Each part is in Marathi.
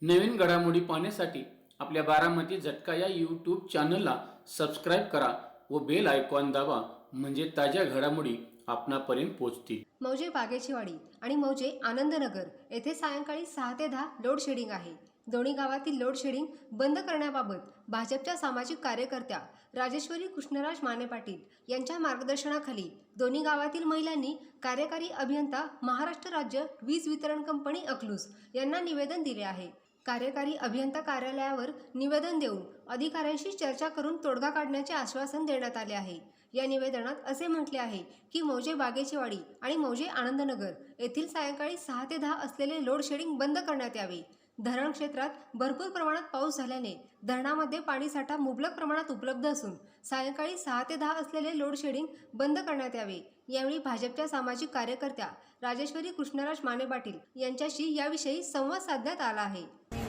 नवीन घडामोडी पाहण्यासाठी आपल्या बारामती झटका या यूट्यूब चॅनलला सबस्क्राईब करा व बेल आयकॉन दाबा, म्हणजे ताज्या घडामोडी आपणापर्यंत पोहोचतील. मौजे बागेची वाडी आणि मौजे आनंदनगर येथे सायंकाळी 6 ते 10 लोड शेडिंग आहे. दोन्ही गावातील लोड शेडिंग बंद करण्याबाबत भाजपच्या सामाजिक कार्यकर्त्या राजेश्वरी कृष्णराज माने पाटील यांच्या मार्गदर्शनाखाली दोन्ही गावातील महिलांनी कार्यकारी अभियंता महाराष्ट्र राज्य वीज वितरण कंपनी अकलूज यांना निवेदन दिले आहे. कार्यकारी अभियंता कार्यालयावर निवेदन देऊन अधिकाऱ्यांशी चर्चा करून तोडगा काढण्याचे आश्वासन देण्यात आले आहे. या निवेदनात असे म्हटले आहे की मौजे बागेची वाडी आणि मौजे आनंदनगर येथील सायंकाळी 6 ते 10 असलेले लोड शेडिंग बंद करण्यात यावे. धरण क्षेत्रात भरपूर प्रमाणात पाऊस झाल्याने धरणामध्ये पाणीसाठा मुबलक प्रमाणात उपलब्ध असून सायंकाळी 6 ते 10 असलेले लोड शेडिंग बंद करण्यात यावे. यावेळी भाजपच्या सामाजिक कार्यकर्त्या राजेश्वरी कृष्णराज माने पाटील यांच्याशी याविषयी संवाद साधण्यात आला आहे.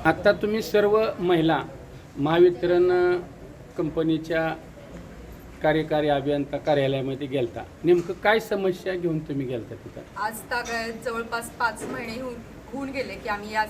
आता तुम्ही सर्व महिला महावितरण कंपनीच्या कार्यकारी अभियंता कार्यालयामध्ये गेलता, नेमकं काय समस्या घेऊन तुम्ही गेलता तिथं? आज तागायत जवळपास 5 महिने होऊन गेले की आम्ही या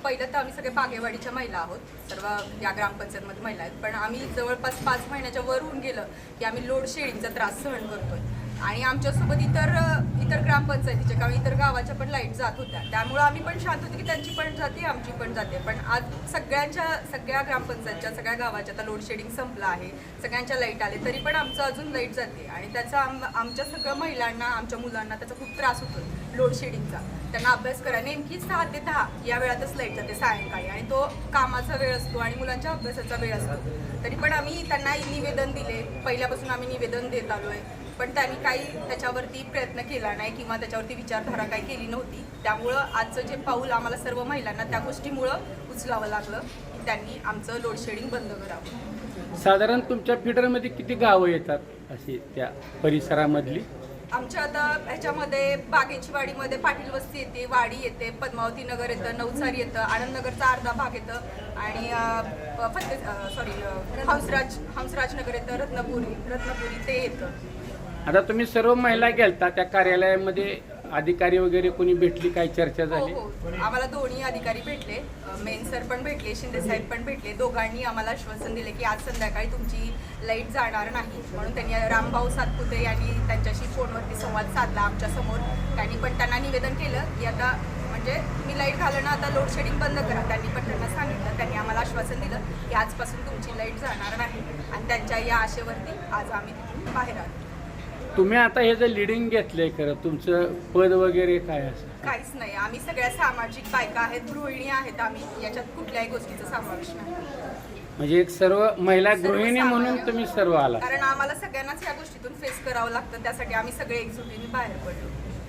पहिलं तर आम्ही सगळे बागेवाडीच्या महिला आहोत, सर्व या ग्रामपंचायतमध्ये महिला आहेत, पण आम्ही जवळपास 5 महिन्याच्या वर होऊन गेलं की आम्ही लोड शेडिंगचा त्रास सहन करतोय. आणि आमच्यासोबत इतर ग्रामपंचायतीच्या किंवा इतर गावाच्या पण लाईट जात होत्या, त्यामुळं आम्ही पण शांत होतो की त्यांची पण जाते आमची पण जाते. पण आज सगळ्या ग्रामपंचायतच्या सगळ्या गावाच्या आता लोड शेडिंग संपलं आहे, सगळ्यांच्या लाईट आले, तरी पण आमचं अजून लाईट जाते आणि त्याचा आमच्या सगळ्या महिलांना, आमच्या मुलांना त्याचा खूप त्रास होतो लोड शेडिंगचा. त्यांना अभ्यास करा, नेमकी 6 ते 10 या वेळातच लाईट जाते सायंकाळी आणि तो कामाचा वेळ असतो आणि मुलांच्या अभ्यासाचा वेळ असतो. तरी पण आम्ही त्यांना निवेदन दिले, पहिल्यापासून आम्ही निवेदन देत आलो आहे, पण त्यांनी काही त्याच्यावरती प्रयत्न केला नाही किंवा त्याच्यावरती विचारधारा काही केली नव्हती. त्यामुळं आजचं जे पाऊल आम्हाला सर्व महिलांना त्या गोष्टीमुळं उचलावं लागलं की त्यांनी आमचं लोड शेडिंग बंद करावं. साधारण तुमच्या फिडरमध्ये किती गावं येतात अशी त्या परिसरामधली? आमच्या आता ह्याच्यामध्ये बागेची वाडीमध्ये पाटील वस्ती येते, वाडी येते, पद्मावती नगर येतं, नवसारी येतं, आनंदनगरचा अर्धा भाग येतं आणि हंसराज नगर येतं, रत्नपुरी ते येतं. आता तुम्ही सर्व महिला गेलता त्या कार्यालयामध्ये, अधिकारी वगैरे कोणी भेटली, काय चर्चा झाली? हो, आम्हाला दोन्ही अधिकारी भेटले, मेन सर पण भेटले, शिंदे साहेब पण भेटले. दोघांनी आम्हाला आश्वासन दिले की आज संध्याकाळी तुमची लाईट जाणार नाही, म्हणून त्यांनी रामभाऊ सातपुते यांनी त्यांच्याशी फोनवरती संवाद साधला आमच्यासमोर. त्यांना निवेदन केलं की आता म्हणजे तुम्ही लाईट घालणं, आता लोड शेडिंग बंद करा. त्यांनी पण त्यांना सांगितलं, त्यांनी आम्हाला आश्वासन दिलं की आजपासून तुमची लाईट जाणार नाही आणि त्यांच्या या आशेवरती आज आम्ही तिथून बाहेर आलो. तुम्ही आता हे जे लिडिंग घेतलंय, खरं तुमचं पद वगैरे काय असं? काहीच नाही, आम्ही सगळ्या सामाजिक बायका आहेत, गृहिणी आहेत, आम्ही याच्यात कुठल्याही गोष्टीचा समावेश नाही. म्हणजे एक सर्व महिला गृहिणी म्हणून तुम्ही सर्व आला? कारण आम्हाला सगळ्यांनाच या गोष्टीतून फेस करावं लागतं, त्यासाठी आम्ही सगळे एकजुटीने बाहेर पडलो.